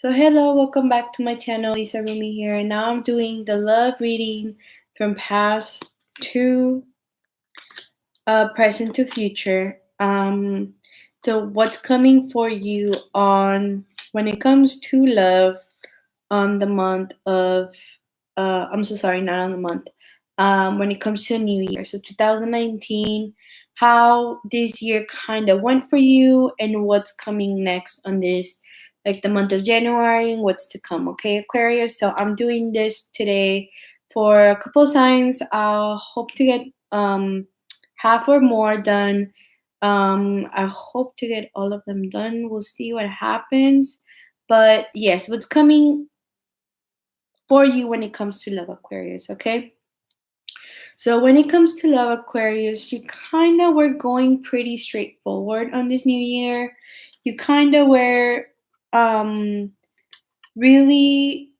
So hello, welcome back to my channel. Lisa Rumi here, and now I'm doing the love reading from past to present to future. So what's coming for you on when it comes to love on the month of I'm so sorry, not on the month. When it comes to New Year, so 2019, how this year kind of went for you, and what's coming next on this, like the month of January, and what's to come. Okay, Aquarius. So I'm doing this today for a couple signs. I'll hope to get half or more done. I hope to get all of them done. We'll see what happens. But yes, what's coming for you when it comes to love, Aquarius, okay? So when it comes to love, Aquarius, you kind of were going pretty straightforward on this new year. You kind of were really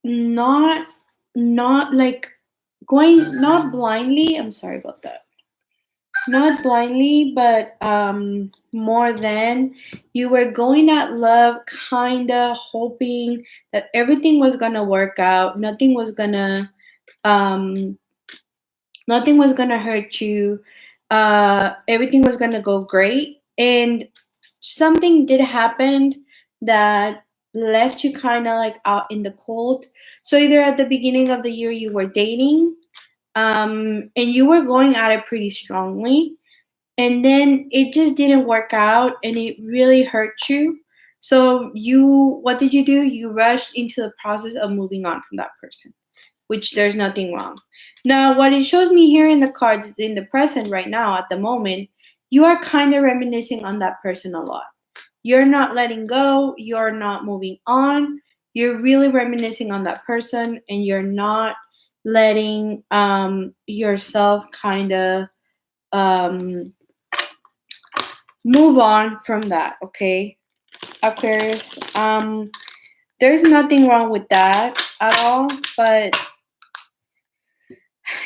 not like going, not blindly. I'm sorry about that. Not blindly, but more than you were going at love, kind of hoping that everything was gonna work out, um nothing was gonna hurt you, everything was gonna go great, and something did happen that left you kind of like out in the cold. So either at the beginning of the year you were dating, and you were going at it pretty strongly, and then it just didn't work out and it really hurt you. So what did you do? You rushed into the process of moving on from that person, which there's nothing wrong. Now, what it shows me here in the cards is in the present right now, at the moment, you are kind of reminiscing on that person a lot. You're not letting go, you're not moving on, you're really reminiscing on that person, and you're not letting yourself kind of um, move on from that, okay? Aquarius, there's nothing wrong with that at all, but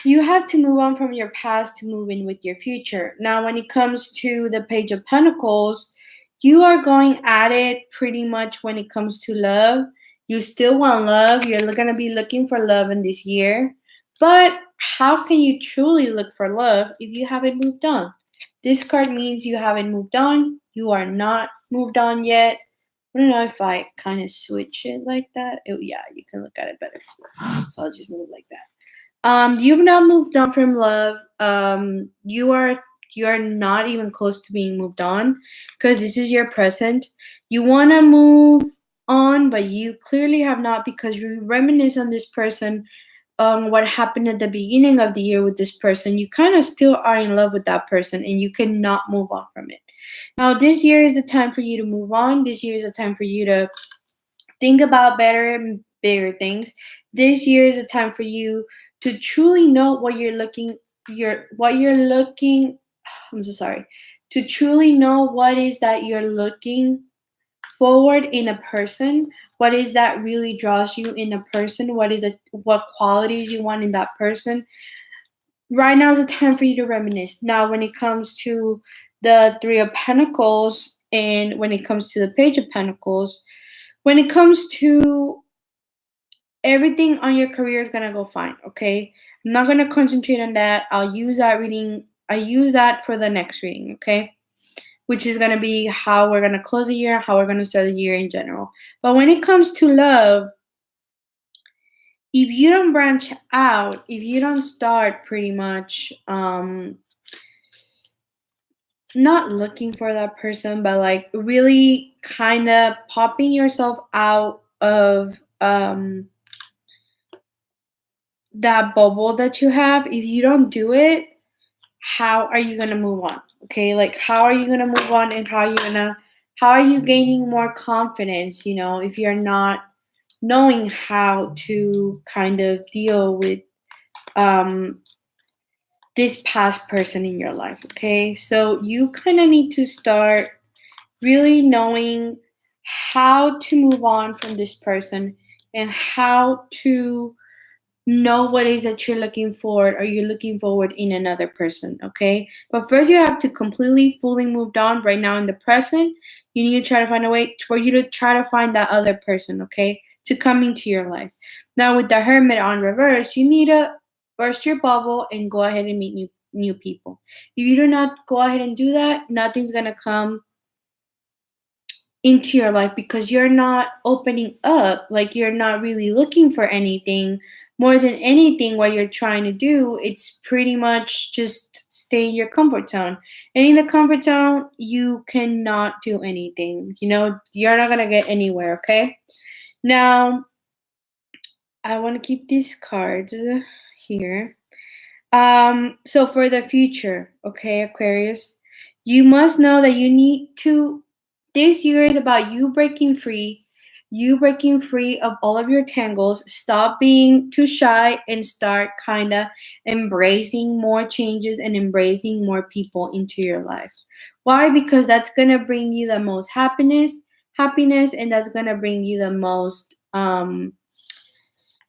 you have to move on from your past to move in with your future. Now, when it comes to the Page of Pentacles, you are going at it pretty much when it comes to love. You still want love. You're going to be looking for love in this year. But how can you truly look for love if you haven't moved on? This card means you haven't moved on. You are not moved on yet. I don't know if I kind of switch it like that. Oh, yeah, you can look at it better. So I'll just move like that. You've not moved on from love. You are not even close to being moved on, because this is your present. You want to move on, but you clearly have not, because you reminisce on this person, what happened at the beginning of the year with this person. You kind of still are in love with that person, and you cannot move on from it. Now, this year is the time for you to move on. This year is the time for you to think about better and bigger things. This year is a time for you to truly know what you're looking I'm so sorry. To truly know what is that you're looking forward in a person, what is that really draws you in a person, what qualities you want in that person. Right now is the time for you to reminisce. Now, when it comes to the Three of Pentacles, and when it comes to the Page of Pentacles, when it comes to everything on your career is gonna go fine, okay? I'm not gonna concentrate on that. I'll use that reading. I use that for the next reading, okay? Which is gonna be how we're gonna close the year, how we're gonna start the year in general. But when it comes to love, if you don't branch out, if you don't start pretty much not looking for that person, but like really kind of popping yourself out of that bubble that you have, if you don't do it, how are you gonna move on? Okay, like how are you gonna move on, and how are you gaining more confidence, if you're not knowing how to kind of deal with um this past person in your life, okay? So you kind of need to start really knowing how to move on from this person, and how to know what is that you're looking for or you're looking forward in another person, okay? But first you have to completely fully moved on right now in the present. You need to try to find a way for you to try to find that other person, okay, to come into your life. Now with the hermit on reverse, you need to burst your bubble and go ahead and meet new people. If you do not go ahead and do that, nothing's gonna come into your life because you're not opening up, like you're not really looking for anything. More than anything, what you're trying to do, it's pretty much just stay in your comfort zone. And in the comfort zone, you cannot do anything. You know, you're not gonna get anywhere, okay? Now, I want to keep these cards here. So for the future, okay, Aquarius, you must know that you need to, this year is about you breaking free of all of your tangles. Stop being too shy and start kind of embracing more changes and embracing more people into your life. Why? Because that's going to bring you the most happiness, and that's going to bring you the most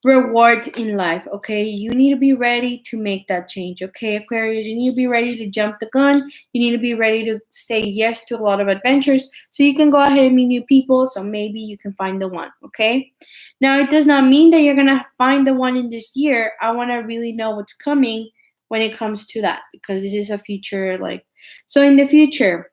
rewards in life. Okay, you need to be ready to make that change. Okay, Aquarius, you need to be ready to jump the gun. You need to be ready to say yes to a lot of adventures so you can go ahead and meet new people, so maybe you can find the one. Okay, now it does not mean that you're gonna find the one in this year. I want to really know what's coming when it comes to that, because this is a future, like, so in the future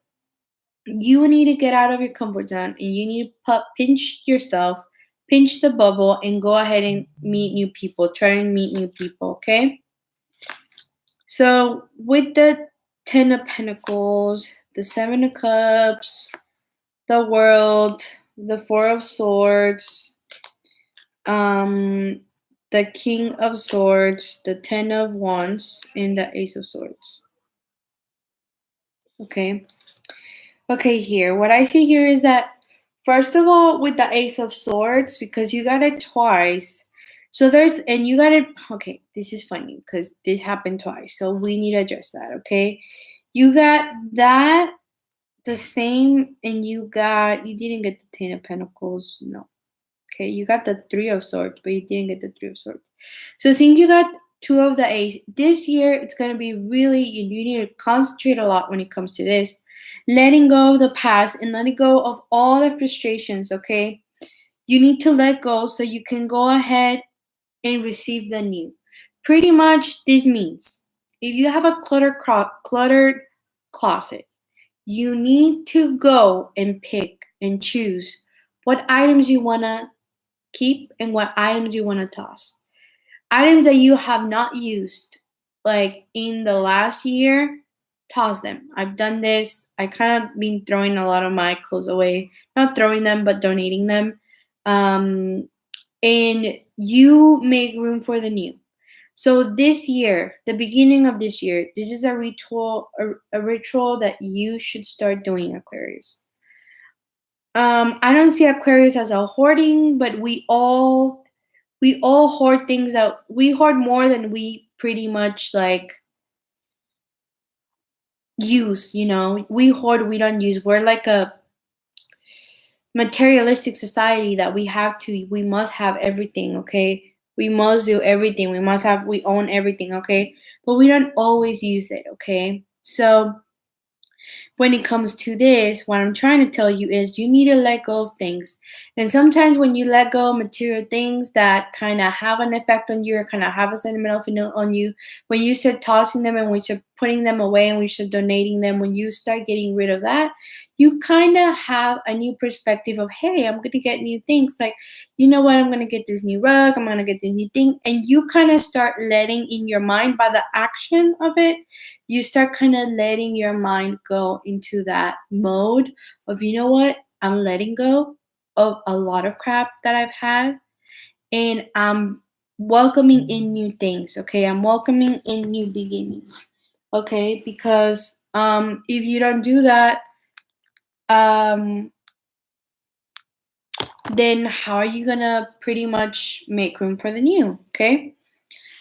you need to get out of your comfort zone and you need to pinch yourself, pinch the bubble, and go ahead and meet new people. Try and meet new people, okay? So, with the Ten of Pentacles, the Seven of Cups, the World, the Four of Swords, um, the King of Swords, the Ten of Wands, and the Ace of Swords. Okay. Okay, here. What I see here is that, first of all, with the Ace of Swords, because you got it twice. So and you got it, okay, this is funny because this happened twice. So we need to address that, okay? You got that the same, and you didn't get the Ten of Pentacles. No. Okay, you got the Three of Swords, but you didn't get the Three of Swords. So since you got two of the Ace, this year it's going to be really, you need to concentrate a lot when it comes to this. Letting go of the past and letting go of all the frustrations, okay? You need to let go so you can go ahead and receive the new. Pretty much this means if you have a cluttered closet, you need to go and pick and choose what items you want to keep and what items you want to toss. Items that you have not used, like in the last year, toss them. I've done this. I kind of been throwing a lot of my clothes away, not throwing them, but donating them. And you make room for the new. So this year, the beginning of this year, this is a ritual that you should start doing, Aquarius. I don't see Aquarius as a hoarding, but we all hoard things that we hoard more than we pretty much like use. We hoard, we don't use. We're like a materialistic society that we must have everything, okay? We must do everything. We own everything, okay? But we don't always use it, okay? So when it comes to this, what I'm trying to tell you is you need to let go of things. And sometimes when you let go of material things that kind of have an effect on you or kind of have a sentimental feeling on you, when you start tossing them and when you start putting them away and when you start donating them, when you start getting rid of that, you kind of have a new perspective of, hey, I'm going to get new things. Like, you know what? I'm going to get this new rug. I'm going to get this new thing. And you kind of start letting in your mind by the action of it, you start kind of letting your mind go into that mode of, you know what, I'm letting go of a lot of crap that I've had, and I'm welcoming in new things, okay? I'm welcoming in new beginnings, okay? Because if you don't do that, then how are you gonna pretty much make room for the new, okay?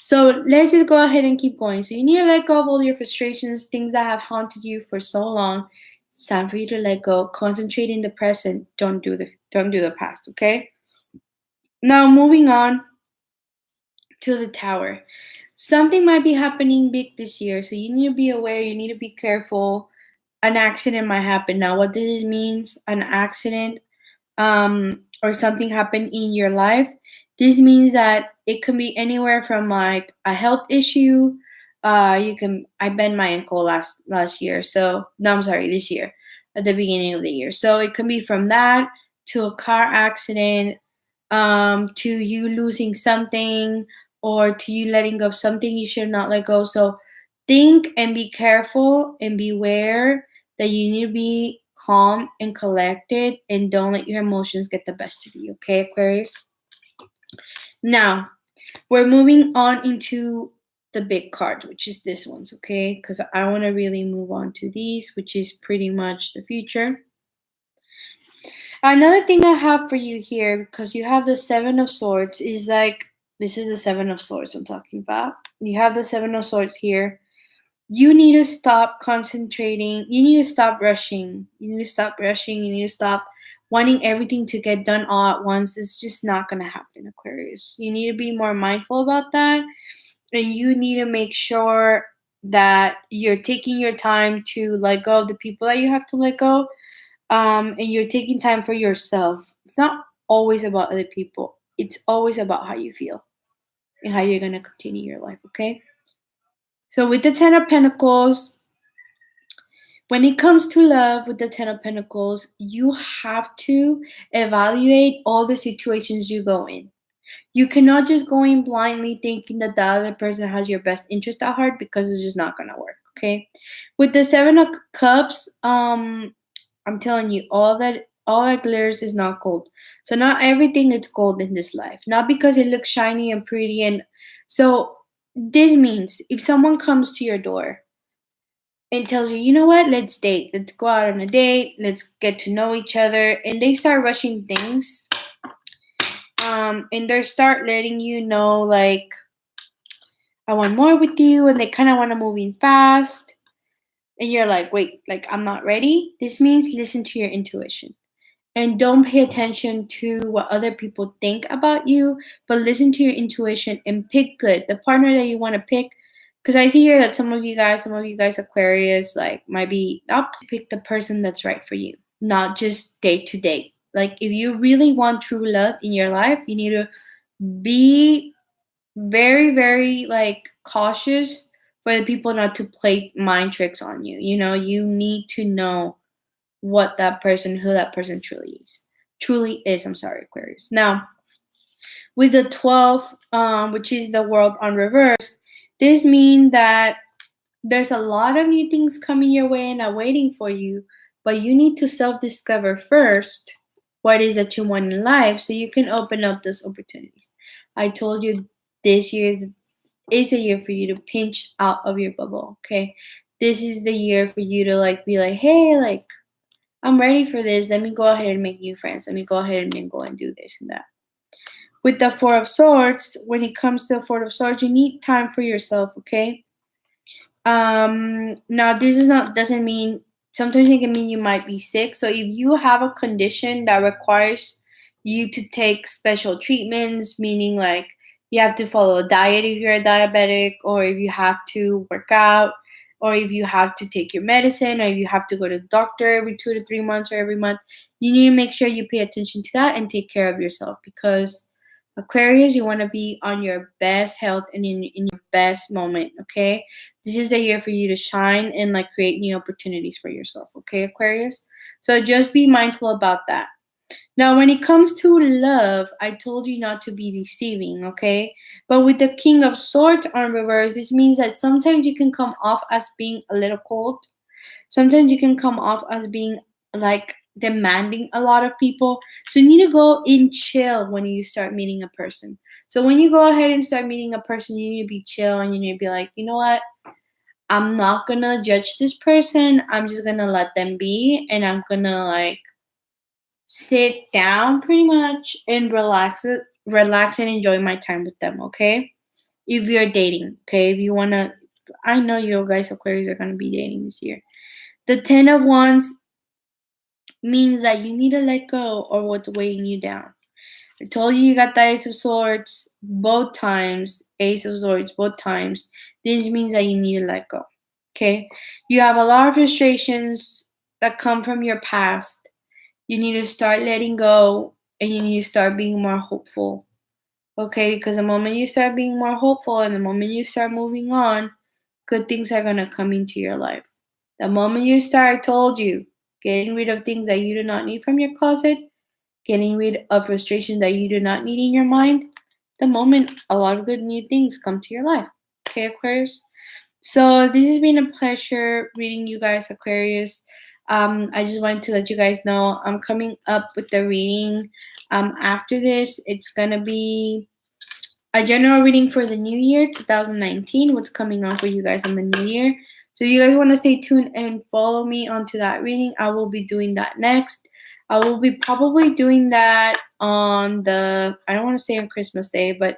So let's just go ahead and keep going. So you need to let go of all your frustrations, things that have haunted you for so long. It's time for you to let go. Concentrate in the present. Don't do the past, okay? Now moving on to the Tower. Something might be happening big this year, so you need to be aware, you need to be careful. An accident might happen. Now, what this means, an accident or something happened in your life, this means that it can be anywhere from like a health issue. You can I bent my ankle last year, so no, I'm sorry, this year at the beginning of the year. So it can be from that to a car accident, to you losing something, or to you letting go of something you should not let go. So think and be careful and beware that you need to be calm and collected and don't let your emotions get the best of you. Okay, Aquarius? Now, we're moving on into the big cards, which is this one's, okay? Because I want to really move on to these, which is pretty much the future. Another thing I have for you here, because you have the Seven of Swords, is like this is the Seven of Swords I'm talking about. You have the Seven of Swords here. You need to stop concentrating. You need to stop rushing. You need to stop rushing. You need to stop wanting everything to get done all at once. It's just not going to happen, Aquarius. You need to be more mindful about that. And you need to make sure that you're taking your time to let go of the people that you have to let go. And you're taking time for yourself. It's not always about other people. It's always about how you feel and how you're going to continue your life, okay? So with the Ten of Pentacles, when it comes to love with the Ten of Pentacles, you have to evaluate all the situations you go in. You cannot just go in blindly thinking that the other person has your best interest at heart, because it's just not gonna work. Okay. With the Seven of Cups, I'm telling you, all that glitters is not gold. So not everything is gold in this life. Not because it looks shiny and pretty. And so this means if someone comes to your door and tells you, you know what, let's date, let's go out on a date, let's get to know each other, and they start rushing things, and they start letting you know, like, I want more with you, and they kind of want to move in fast, and you're like, wait, like, I'm not ready. This means listen to your intuition and don't pay attention to what other people think about you, but listen to your intuition and pick good the partner that you want to pick. Because I see here that some of you guys Aquarius, like, might be up to pick the person that's right for you, not just date to date. Like, if you really want true love in your life, you need to be very, very, like, cautious for the people not to play mind tricks on you. You need to know who that person truly is. I'm sorry, Aquarius. Now, with the 12, which is the World on reverse, this means that there's a lot of new things coming your way and are waiting for you, but you need to self-discover first what it is that you want in life so you can open up those opportunities. I told you this year is the year for you to pinch out of your bubble, okay? This is the year for you to, like, be like, hey, like, I'm ready for this. Let me go ahead and make new friends. Let me go ahead and mingle and do this and that. With the Four of Swords, when it comes to the Four of Swords, you need time for yourself, okay? Now this is not doesn't mean sometimes it can mean you might be sick. So if you have a condition that requires you to take special treatments, meaning like you have to follow a diet if you're a diabetic, or if you have to work out, or if you have to take your medicine, or if you have to go to the doctor every 2 to 3 months or every month, you need to make sure you pay attention to that and take care of yourself, because Aquarius, you want to be on your best health and in your best moment, okay? This is the year for you to shine and, like, create new opportunities for yourself, okay, Aquarius? So just be mindful about that. Now, when it comes to love, I told you not to be receiving, okay? But with the King of Swords on reverse, this means that sometimes you can come off as being a little cold. Sometimes you can come off as being, like, demanding a lot of people. So you need to go in chill when you start meeting a person. So when you go ahead and start meeting a person, you need to be chill and you need to be like, you know what? I'm not gonna judge this person. I'm just gonna let them be, and I'm gonna, like, sit down pretty much and relax and enjoy my time with them, okay? If you're dating, okay? If you wanna, I know you guys Aquarius are gonna be dating this year. The 10 of Wands means that you need to let go of what's weighing you down. I told you got the Ace of Swords both times, Ace of Swords both times. This means that you need to let go. Okay? You have a lot of frustrations that come from your past. You need to start letting go and you need to start being more hopeful. Okay? Because the moment you start being more hopeful and the moment you start moving on, good things are going to come into your life. The moment you start, I told you, getting rid of things that you do not need from your closet, getting rid of frustration that you do not need in your mind, the moment a lot of good new things come to your life. Okay, Aquarius? So this has been a pleasure reading you guys, Aquarius. I just wanted to let you guys know I'm coming up with the reading. After this, it's gonna be a general reading for the new year 2019, what's coming on for you guys in the new year. So if you guys want to stay tuned and follow me onto that reading, I will be doing that next. I will be probably doing that on I don't want to say on Christmas Day, but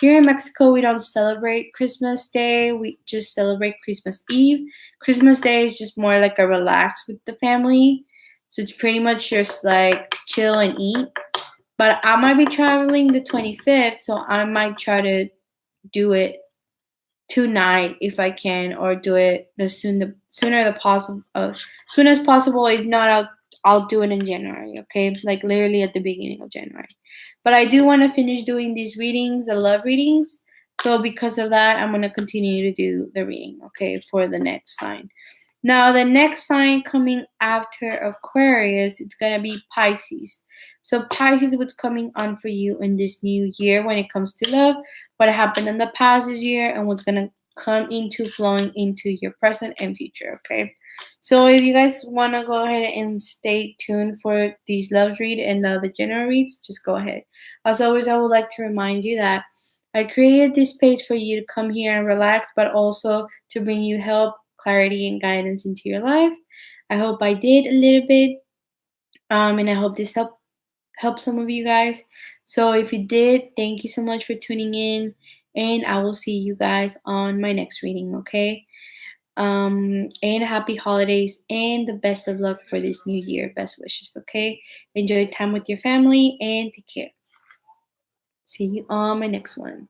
here in Mexico we don't celebrate Christmas Day, we just celebrate Christmas Eve. Christmas Day is just more like a relax with the family, so it's pretty much just like chill and eat. But I might be traveling the 25th, so I might try to do it tonight if I can, or do it soon as possible. If not, I'll do it in January. Okay, like literally at the beginning of January. But I do want to finish doing these readings, the love readings. So because of that, I'm gonna continue to do the reading. Okay, for the next sign. Now, the next sign coming after Aquarius, it's going to be Pisces. So, Pisces, what's coming on for you in this new year when it comes to love, what happened in the past this year, and what's going to come into flowing into your present and future. Okay. So, if you guys want to go ahead and stay tuned for these love read and the general reads, just go ahead. As always, I would like to remind you that I created this space for you to come here and relax, but also to bring you help, clarity, and guidance into your life. I hope I did a little bit, and I hope this help some of you guys. So if you did, thank you so much for tuning in, and I will see you guys on my next reading. Okay. And happy holidays and the best of luck for this new year. Best wishes. Okay. Enjoy time with your family and take care. See you on my next one.